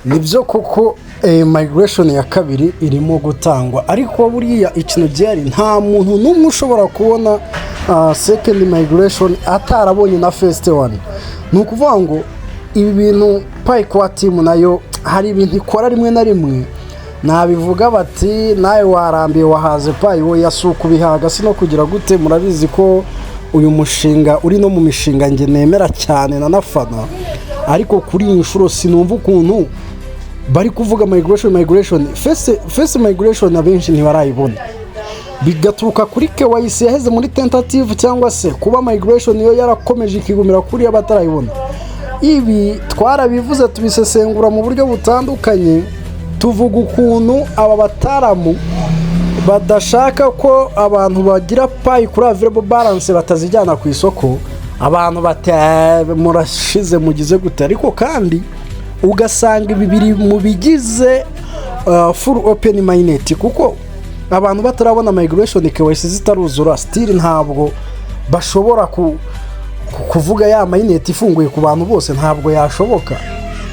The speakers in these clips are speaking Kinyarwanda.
nibyo koko migration ya kabiri irimo gutangwa, ariko buriya ikintu gihari nta muntu n'umwe ushobora kubona second migration atarabonye na first one. Ni ukuvuga ngo ibi bintu Coreteam nayo hari ibintu ikora rimwe na rimwe nabivuga bati nawe warambiye wahaze wo yasuka bihaga sino kugira gute. Murabizi ko uyu mushinga uri no mu mishinga nge nemera cyane na nafana, ariko kuri inshuro sinumva ukuntu bari kuvuga migration first migration abenshi ntibarayibona, bigaturuka kuri KYC yaheze muri tentative cyangwa se kuba migration yo yarakomeje ikigumira kuri abatarayibona. Ibi twarabivuze tubisesengura mu buryo butandukanye, tuvuga ukuntu aba bataramu badashaka ko abantu bagira pay kuri available balance batazijyana ku isoko, abantu murashize mugize gute, ariko kandi ugasanga bibiri mu bigize full open minded, kuko abantu batarabona migration KYC zitaruzura still ntabwo bashobora kuvuga ya minded ifunguye ku bantu bose, ntabwo yashoboka.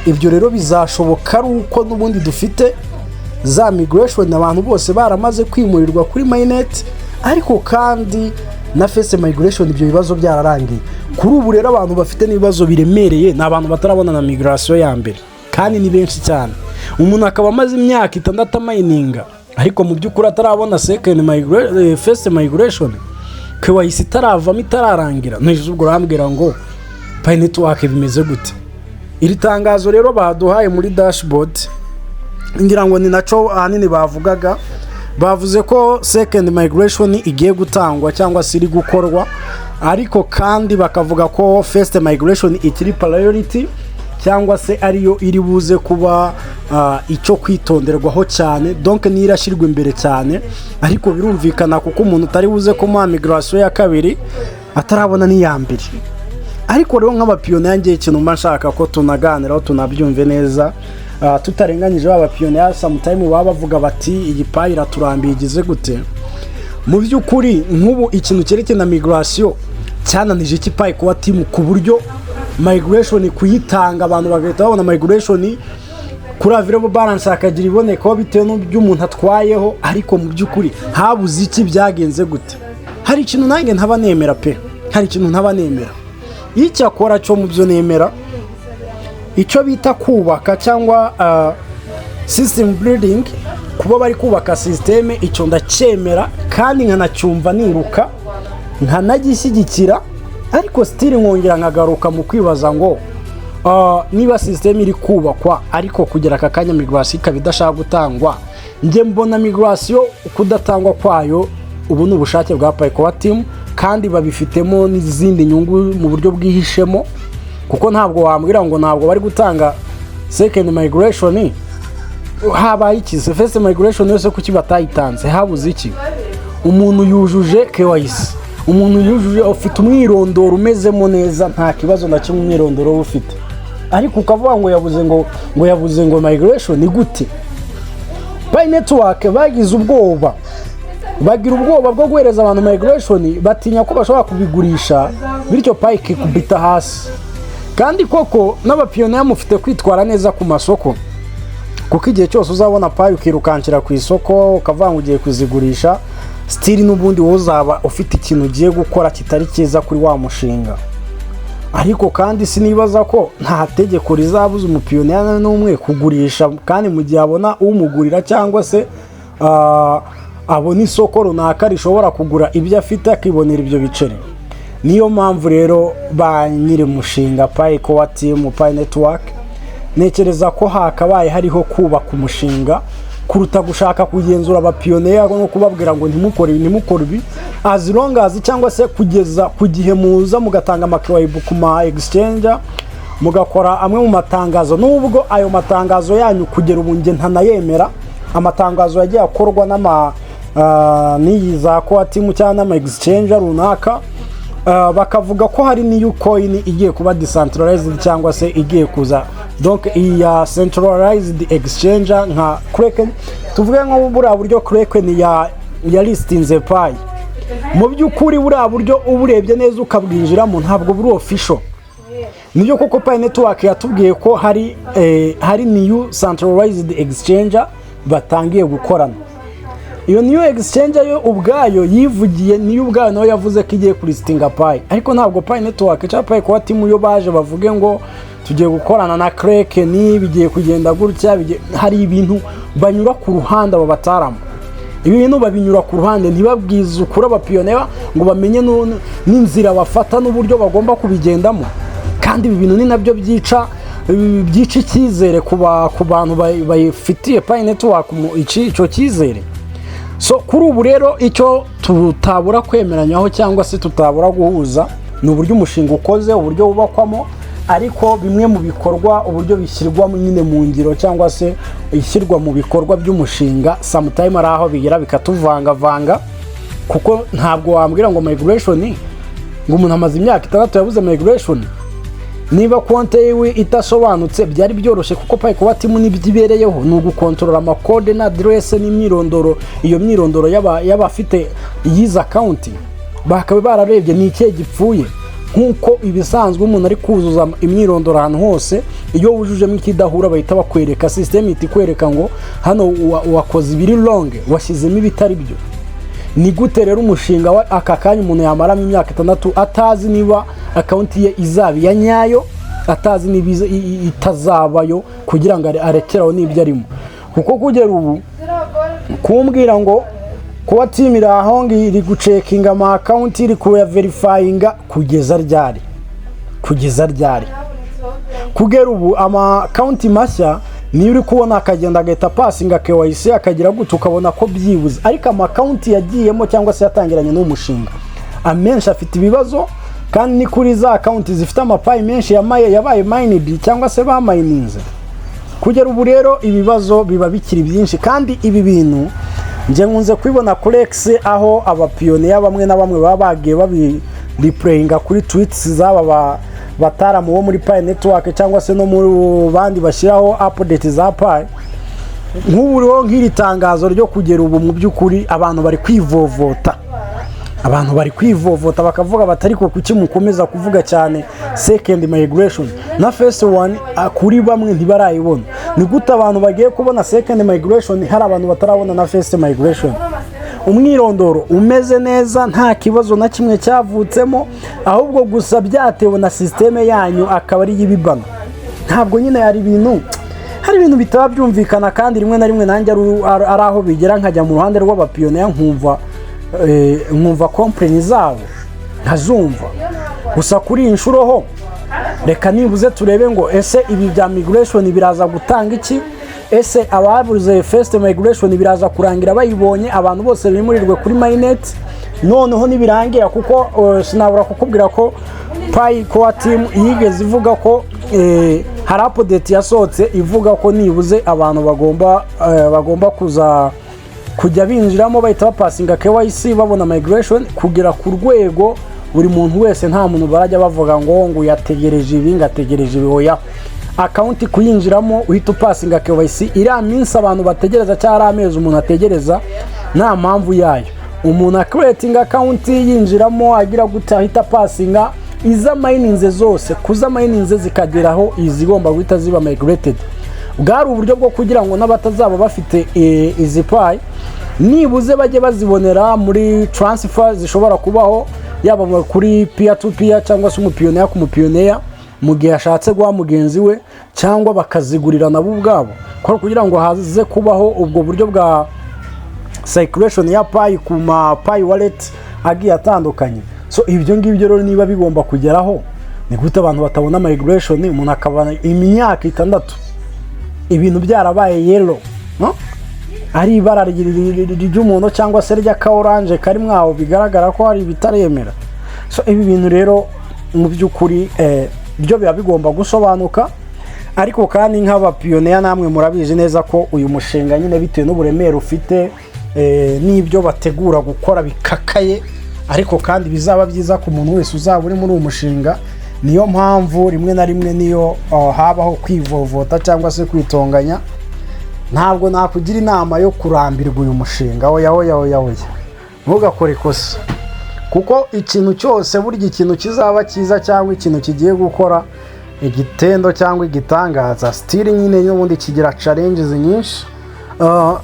Ibyo rero bizashoboka ari uko n'ubundi dufite za migration abantu bose baramaze kwimurirwa kuri mainnet, ariko kandi na first migration ibyo bibazo byararangiye. Kuri ubu rero abantu bafite n'ibibazo biremereye n'abantu batarabona na migration ya mbere, kandi ni benshi cyane. Umuntu akaba amaze imyaka 6 mininga, ariko mu by'ukuri atarabona second migration first migration KYC itaravamo itararangira. Nje ubwo rambwira ngo pay network bimeze gute. Iri tangazo rero baduhaye muri dashboard ngira ngo ni naco ahanini bavugaga, bavuze ko second migration igiye gutangwa cyangwa se iri gukorwa, ariko kandi bakavuga ko first migration ikiri priority cyangwa se ariyo iri buze kuba icyo kwitonderwaho cyane, donc nirashirwe imbere cyane. Ariko birumvikana kuko umuntu utari buze ko mu migration ya kabiri atarabona ni ya mbere. Ariko rero nk'abapiyone yangiye ikintu mba nshaka ko tunaganiraho tunabyumve neza, tutarenganyije abapiyone ya sometime baba bavuga bati iyi pay iraturambiye igize gute. Mu by'ukuri nk'ubu ikintu cyerekeye na migration cyananije iki Coreteam ku buryo migration kuyitanga abantu bagahita babona migration kuri available balance akagira iboneka bitewe n'ibyo umuntu atwayeho. Ariko mu by'ukuri habuze iki byagenze gute. Hari ikintu nange ntaba nemera pe, hari ikintu ntaba nemera. Icyo akora cyo mu byo nemera icyo bita kubaka cyangwa system building, kuba bari kubaka systeme, icyo ndacyemera kandi nkanacyumva niruka nkanagishyigikira. Ariko still nkongera nkagaruka mu kwibaza ngo niba systeme iri kubakwa ariko kugera aka kanya migration ikabidashaka gutangwa, nge mbona migration kudatangwa kwayo ubu n'ubushake bwa Coreteam, kandi babifitemo n'izindi nyungu mu buryo bwihishemo, kuko ntabwo wambwira ngo ntabwo bari gutanga second migration habaye iki. First migration yose kuki batayitanze, habuze iki? Umuntu yujuje KYC, umuntu yujuje ufite umwirondoro umezemo neza, nta kibazo na kimwe umwirondoro ufite, ariko ukavuga ngo yavuze ngo migration ni gute. Pay network bagize ubwoba, bagira ubwoba bwo guhereza abantu migration, batinya ko bashobora kubigurisha bityo pay kikubita hasi. Kandi koko n'abapiyone mufite kwitwara neza ku masoko, kuko igihe cyose uzabona pay ukirukankira ku isoko ukavuga ngo ugiye kuzigurisha, still n'ubundi wozaba ufite ikintu ugiye gukora kitari cyiza kuri wa mushinga. Ariko kandi sinibaza ko nta tegeko rizabuza umupiyone n'umwe kugurisha, kandi mu gihe abona umugurira cyangwa se abona isoko runaka rishobora kugura ibyo afite akibonera ibyo biceri. Niyo mpamvu rero ba nyiri mushinga Coreteam pay network nekereza ko hakabaye hariho kubaka umushinga kuruta gushaka kugenzura abapiyone no kubabwira ngo ntimukore ibi, as long as cyangwa se kugeza ku gihe muza mugatanga amakiwayibu ku ma exchange, mugakora amwe mu matangazo. Nubwo ayo matangazo yanyu kugera ubu nge ntanayemera, amatangazo yagiye akorwa n'iyi za Coreteam cyangwa n'ama exchange runaka, bakavuga ko hari new coin igiye kuba decentralized cyangwa se igiye kuza, donc iya centralized exchange nka Coreteam. Tuvuge nko buriya buryo Coreteam ya listinze pay, mu by'ukuri buriya buryo uburebye neza ukabwinjiramo ntabwo buri official, niyo koko Pi Network yatubwiye ko hari new centralized exchanger batangiye gukorana. Iyo new exchanger yo ubwayo yivugiye, niyo ubwayo nayo yavuze ko igiye kulistinga Pi, ariko ntabwo Pi Network cyangwa Pi Coreteam yo baje bavuge ngo tugiye gukorana na Kreke ni bigiye kugenda gutya. Hari ibintu banyura ku ruhande aba batarama, ibi bintu babinyura ku ruhande, ntibabwize ukuri abapiyonera ngo bamenye n'inzira bafata n'uburyo bagomba kubigendamo. Kandi ibi bintu ni nabyo byica icyizere ku bantu bayifitiye Pi Network icyo cyizere. So kuri ubu rero icyo tutabura kwemeranyaho cyangwa se tutabura guhuza ni uburyo umushinga ukoze, uburyo wubakwamo, ariko bimwe mu bikorwa uburyo bishyirwa nyine mu ngiro cyangwa se ishyirwa mu bikorwa by'umushinga sometime ari aho bigera bikatuvangavanga, kuko ntabwo wambwira ngo migration ngo umuntu amaze imyaka 6 yabuze migration. Niba konte yiwe itasobanutse byari byoroshye, kuko Pi Coreteam n'ibyibereyeho ni ugukontorora amakode na address n'imyirondoro, iyo myirondoro y'abafite yiza account bakaba bararebye ni ikihe gipfuye. Nkuko ibisanzwe umuntu ari kuzuza imyirondoro ahantu hose, iyo wujujemo ikidahura bahita bakwereka, system itikwereka ngo hano wakoze ibiri wrong, washyizemo ibitari byo. Ni gute rero umushinga wa aka kanya umuntu yamaramo imyaka 6 atazi niba account ye izaba ya nyayo, atazi niba itazabayo, kugira ngo arekeraho n'ibyo arimo. Kuko kugera ubu kumbwira ngo Coreteam iraho iri gucekinga ama account, iri kuya verifyinga kugeza ryari kugera ubu ama account mashya niyo uri kubona akagenda agahita passinga KYC akagira gute ukabona ko byibuze, ariko ama account yagiyemo cyangwa se yatangiranye n'umushinga amenshi afite ibibazo. Kandi ni kuri za account zifite amapayi menshi yabaye mined cyangwa se bamininze. Kugera ubu rero ibibazo biba bikiri byinshi, kandi ibi bintu nje nkunze kwibona kuri X, aho abapiyoniya bamwe na bamwe baba bagiye babireplayinga kuri tweets z'aba bataramu bo muri Pi Network cyangwa se no muri bandi bashyiraho update za Pi. Nk'ubu rero nk'iri tangazo ryo kugera ubu mu by'ukuri abantu bari kwivovota, bakavuga batari ko kuki mukomeza kuvuga cyane second migration na first one, kuri bamwe ntibarayibona. Ni gute abantu bagiye kubona second migration hari abantu batarabona na first migration? Umwirondoro umeze neza, nta kibazo na kimwe cyavutsemo, ahubwo gusa byatewe na systeme yanyu akaba ari y'ibibano. Ntabwo nyine hari ibintu bitaba byumvikana, kandi rimwe na rimwe nanjye ari aho bigera nkajya mu ruhande rw'abapiyoniya nkumva complain zabo ntazumva. Gusa kuri inshuro ho reka nibuze turebe ngo ese ibi bya migration biraza gutanga iki, ese ababuze first migration biraza kurangira bayibonye abantu bose bimurirwe kuri mainnet, noneho nibirangira. Kuko sinabura kukubwira ko Pi Coreteam yigeze ivuga ko hari update yasohotse ivuga ko nibuze abantu bagomba kujya binjiramo bahita bapassinga KYC babona migration kugera ku rwego buri muntu wese, nta muntu barajya bavuga ngo yategereje ibi ngategereje ibihoya. Account kuyinjiramo uhita upassinga KYC, iriya minsi abantu bategereza cyangwa amezi umuntu ategereza nta mpamvu yayo. Umuntu creating account yinjiramo agira gute ahita passinga iza mininze zose, kuza mininze zikageraho izigomba guhita ziba migrated. Bwari uburyo bwo kugira ngo n'abatazaba bafite izi Pi nibuze bajye bazibonera muri transfer zishobora kubaho, yaba kuri peer to peer cyangwa se umupiyoniya ku mupiyoniya mu gihe ashatse guha mugenzi we, cyangwa bakazigurira nabo ubwabo, kugira ngo haze kubaho ubwo buryo bwa circulation ya Pi ku ma Pi wallet agiye atandukanye. So ibyo ngibyo rero niba bigomba kugeraho, ni gute abantu batabona migration? Umuntu akabana imyaka 6 ibintu byarabaye yellow, no? Ari ibara ry'umuntu cyangwa se ry'aka orange kari mwaho, bigaragara ko hari bitaremera. So ibi bintu rero mu by'ukuri byo biba bigomba gusobanuka, ariko kandi nk'abapiyoniya namwe murabizi neza ko uyu mushinga nyine bitewe n'uburemere ufite n'ibyo bategura gukora bikakaye, ariko kandi bizaba byiza ku muntu wese uzaba uri muri uwo mushinga. Niyo mpamvu rimwe na rimwe niyo habaho kwivovota cyangwa se kwitonganya. Ntabwo nakugira inama yo kurambirwa uyu mushinga, oya ntugakore ikosa. kuko ikintu cyose burya ikintu kizaba cyiza cyangwa ikintu kigiye gukora igitendo cyangwa igitangaza still nyine n'ubundi kigira challenges nyinshi.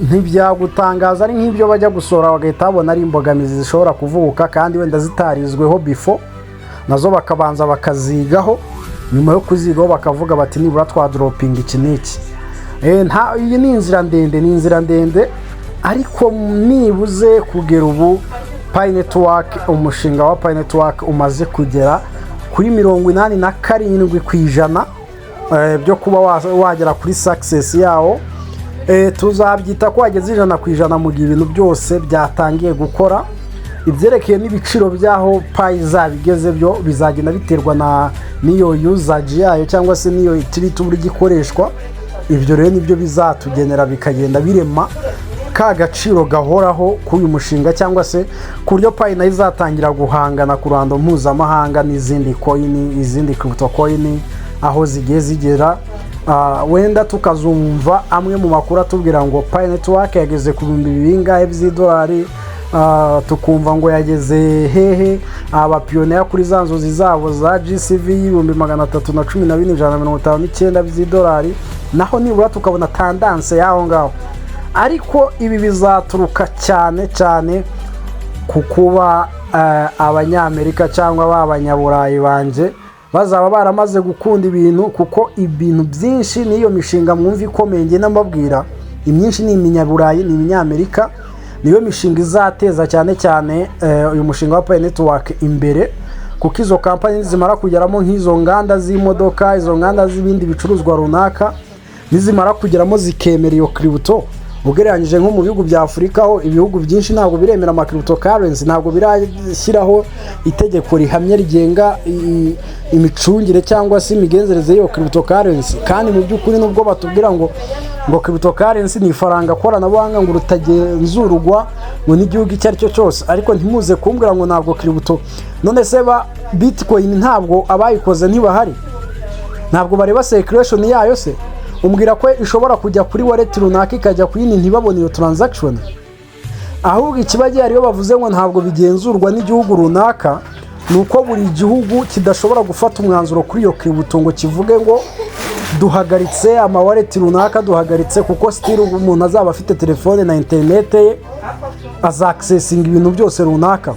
Ntibyagutangaza ari nk'ibyo bajya gusora bagahita babona ari imbogamizi zishobora kuvuka kandi wenda zitarizweho before, nazo bakabanza bakazigaho, nyuma yo kuzigaho bakavuga bati nibura twa dropping iki n'iki. Iyi ni inzira ndende ariko nibuze kugera ubu Pi Network, umushinga wa Pi Network umaze kugera kuri 87% byo kuba wagera kuri success yawo. Tuzabyita ko wageze 100% mu gihe ibintu byose byatangiye gukora. Ibyerekeye n'ibiciro byaho Pi zabigeze byo bizagenda biterwa niyo usage yayo cyangwa se niyo utility buri gikoreshwa. Ibyo rero nibyo bizatugenera bikagenda birema ka gaciro gahoraho k'uyu mushinga, cyangwa se ku buryo Pi nayo izatangira guhangana ku ruhando mpuzamahanga n'izindi coin, izindi crypto coin aho zigiye zigera. Wenda tukazumva amwe mu makuru atubwira ngo Pi Network yageze ku bihumbi bingahe by'idolari, tukumva ngo yageze hehe abapionera kuri za nzozi zabo za GCV 312,159 by'idolari, naho nibura tukabona tendance yaho ngaho. Ariko ibi bizaturuka cyane ku kuba abanyamerika cyangwa b'abanyaburayi banje bazaba baramaze gukunda ibintu, kuko ibintu byinshi niyo mishinga mwumva ikomeye nge nambabwira, imyinshi ni iminyaburayi ni iminyamerika, niyo mishinga izateza cyane uyu mushinga wa Pi Network imbere, kuko izo company zimara kugeramo nk'izo nganda z'imodoka, izo nganda z'ibindi bicuruzwa runaka, nizimara kugeramo zikemera iyo crypto. Ugereranyije nko mu bihugu bya Afurika ho ibihugu byinshi ntabwo biremera ama cryptocurrency, ntabwo birashyiraho itegeko rihamye rigenga imicungire cyangwa se imigenzereze y'iyo cryptocurrency. Kandi mu by'ukuri nubwo batubwira ngo cryptocurrency ni ifaranga koranabuhanga ngo rutagenzurwa ngo n'igihugu icyo ari cyo cyose, ariko ntimuze kumbwira ngo ntabwo crypto, none se Bitcoin ntabwo abayikoze ntibahari, ntabwo bareba circulation yayo se? Umbwira ko ishobora kujya kuri wallet runaka ikajya kuyini ntibabone iyo transaction. Ahubwo ikibagiye ariyo bavuze ngo ntabwo bigenzurwa n'igihugu runaka, nuko buri gihugu kidashobora gufata umwanzuro kuri iyo crypto ngo kivuge ngo duhagaritse ama wallet runaka, duhagaritse, kuko still umuntu azaba afite telefone na internet ye aza accessing ibintu byose runaka.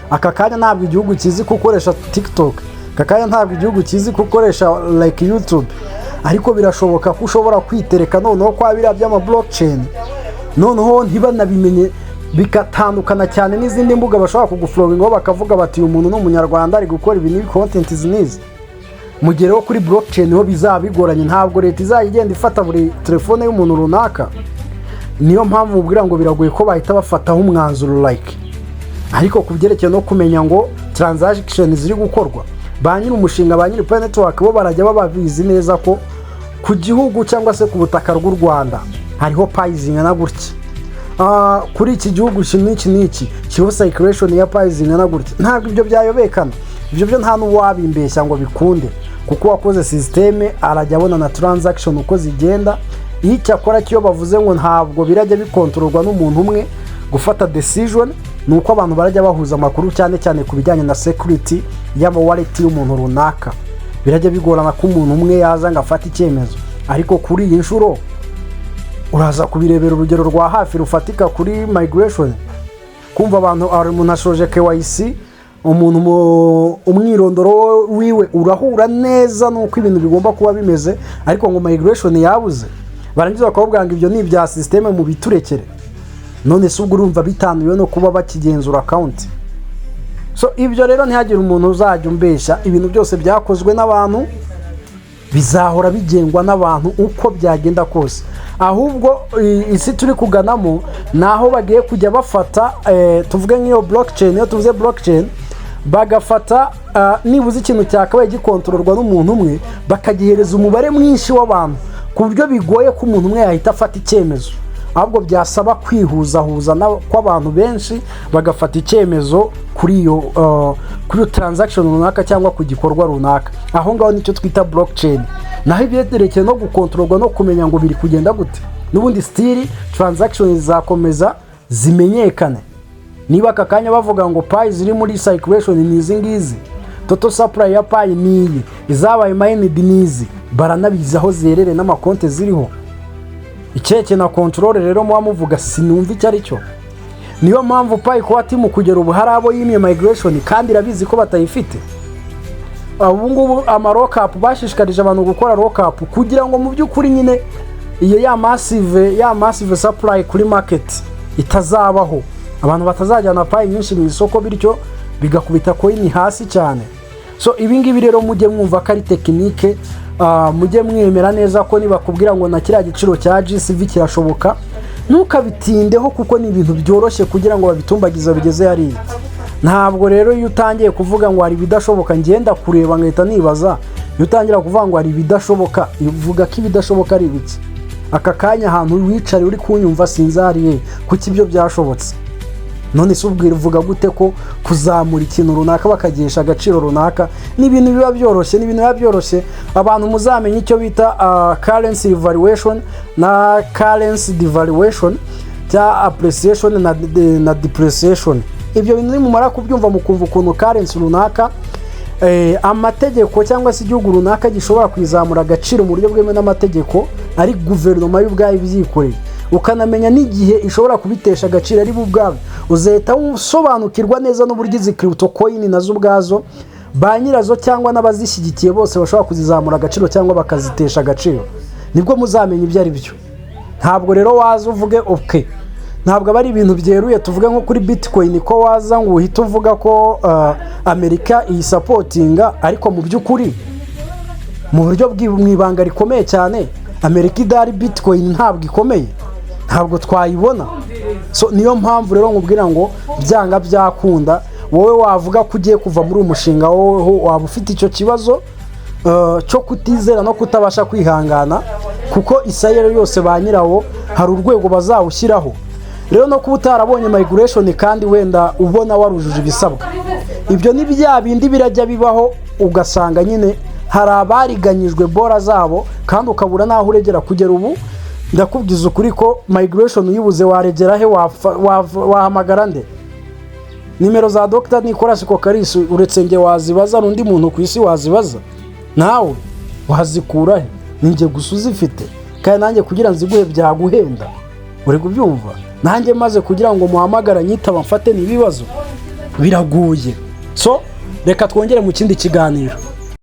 Aka kanya ntabwo igihugu kizi gukoresha TikTok, aka kanya ntabwo igihugu kizi gukoresha like YouTube, ariko birashoboka ko ushobora kwitereka noneho kwa biriya by'ama blockchain, noneho ntibanabimenye bikatandukana cyane n'izindi mbuga bashobora kuguflowingaho bakavuga bati uyu muntu n'umunyarwanda ari gukora ibintu content zinizi. Mugereho kuri blockchain ho bizaba bigoranye, ntabwo leta izagenda ifata buri telefone y'umuntu runaka. Niyo mpamvu mubwira ngo biragoye ko bahita bafataho umwanzuro like. Ariko kubyerekeye no kumenya ngo transaction ziri gukorwa, ba nyiri umushinga, ba nyiri Pi Network bo barajya babizi neza ko ku gihugu cyangwa se ku butaka rw'u Rwanda hariho Pi zingana gutya. Kuri iki gihugu n'iki kiho circulation ya Pi zingana gutya. Ntabwo ibyo byayobekana, ibyo byo nta n'uwabimbeshya ngo bikunde, kuko wakoze systeme arajya abona na transaction uko zigenda. Icyo akora cyo bavuze ngo ntabwo birajya bikontororwa n'umuntu umwe gufata decision, nuko abantu barajya bahuza amakuru cyane ku bijyanye na security y'ama wallet y'umuntu runaka. Birajya bigorana ko umuntu umwe yaza ngo afate icyemezo, ariko kuri iyi nshuro uraza kubirebera urugero rwa hafi rufatika kuri migration. Kumva abantu ari umuntu ashoje KYC, umuntu umwirondoro wiwe urahura neza nuko ibintu bigomba kuba bimeze, ariko ngo migration yabuze, barangiza bakababwira ngo ibyo ni ibya systeme mu biturekere. None se ubwo urumva bitanduye no kuba bakigenzura account. So ibyo rero ntihagire umuntu uzajya umbesha, ibintu byose byakozwe n'abantu bizahora bigengwa n'abantu uko byagenda kose. Ahubwo isi turi kuganamo naho bagiye kujya bafata tuvuge nk'iyo blockchain, iyo tuvuze blockchain bagafata nibuze ikintu cyakabaye gikontororwa n'umuntu umwe bakagihereza umubare mwinshi w'abantu, ku buryo bigoye ko umuntu umwe yahita afata icyemezo. Ahubwo byasaba kwihuzahuza kw'abantu benshi bagafata icyemezo kuri iyo transaction runaka cyangwa ku gikorwa runaka. Aho ngaho nicyo twita blockchain. Naho ibyerekeye no gukontororwa no kumenya ngo biri kugenda gute, n'ubundi still transaction zakomeza zimenyekane. niba aka kanya bavuga ngo payi ziri muri circulation ni izi ngizi, total supply ya payi ni iyi, izabaye mined ni izi, baranabizi aho zerere n'amakonte ziriho. Icyeke na control rero muba muvuga sinumva icyo ari cyo. Niyo mpamvu payi kuba timu kugera ubu hari abo yimye migration kandi irabizi ko batayifite. Ubu ngubu ama lock up bashishikarije abantu gukora lock up kugira ngo mu by'ukuri nyine iyo ya massive supply kuri market itazabaho, abantu batazajyana payi nyinshi mu isoko bityo bigakubita coin hasi cyane. So ibi ngibi rero mujye mwumva ko ari technique, mujye mwemera neza ko nibakubwira ngo na kiriya giciro cya GCV kirashoboka ntukabitindeho kuko ni ibintu byoroshye kugira ngo babitumbagiza bigeze hariya. Ntabwo rero iyo utangiye kuvuga ngo hari bidashoboka ngenda kureba ngahita nibaza, iyo utangira kuvuga ngo hari bidashoboka uvuga ko ibidashoboka ari ibiki? Aka kanya ahantu wicare uri kunyumva sinzariye kuki ibyo byashobotse. None se ubwira uvuga gute ko kuzamura ikintu runaka bakagisha agaciro runaka ni ibintu biba byoroshye, abantu muzamenye icyo bita currency evaluation na currency devaluation cya appreciation na depreciation. Ibyo bintu ni mumara kubyumva mukumva ukuntu currency runaka amategeko cyangwa se igihugu runaka gishobora kwizamura agaciro mu buryo bwemewe n'amategeko ari guverinoma y'ubwayo byikoreye, ukanamenya n'igihe ishobora kubitesha agaciro ari bubwabo, uzahita usobanukirwa neza n'uburyo izi crypto coin nazo ubwazo ba nyirazo cyangwa n'abazishyigikiye bose bashobora kuzizamura agaciro cyangwa bakazitesha agaciro. Nibwo muzamenya ibyo ari byo. Ntabwo rero waza uvuge okay, ntabwo bari ibintu byeruye tuvuge nko kuri Bitcoin ko waza ngo uhita uvuga ko Amerika iyi supportinga, ariko mu by'ukuri mu buryo bw'ibanga rikomeye cyane Amerika idari Bitcoin ntabwo ikomeye, ntabwo twayibona. So niyo mpamvu rero nkubwira ngo byanga byakunda wowe wavuga ko ugiye kuva muri umushinga wowe waba ufite icyo kibazo cyo kutizera no kutabasha kwihangana, kuko isayero yose ba nyirawo hari urwego bazawushyiraho. Rero no kuba utarabonye migration kandi wenda ubona warujuje ibisabwa, ibyo ni bya bindi birajya bibaho ugasanga nyine hari abariganyijwe bora zabo kandi ukabura naho uregera. Kugera ubu ndakubwiza ukuri ko migration uyibuze waregera he, wahamagara nde? Nimero za Dr. Nicolas Kokarisi uretse nge wazibaza n'undi muntu ku isi wazibaza, nawe wazikura he? Ninjye gusa uzifite kandi nanjye kugira nziguhe byaguhenda, uri kubyumva? Nanjye maze kugira ngo muhamagara nyitaba mfate n'ibibazo biraguye. So reka twongere mu kindi kiganiro.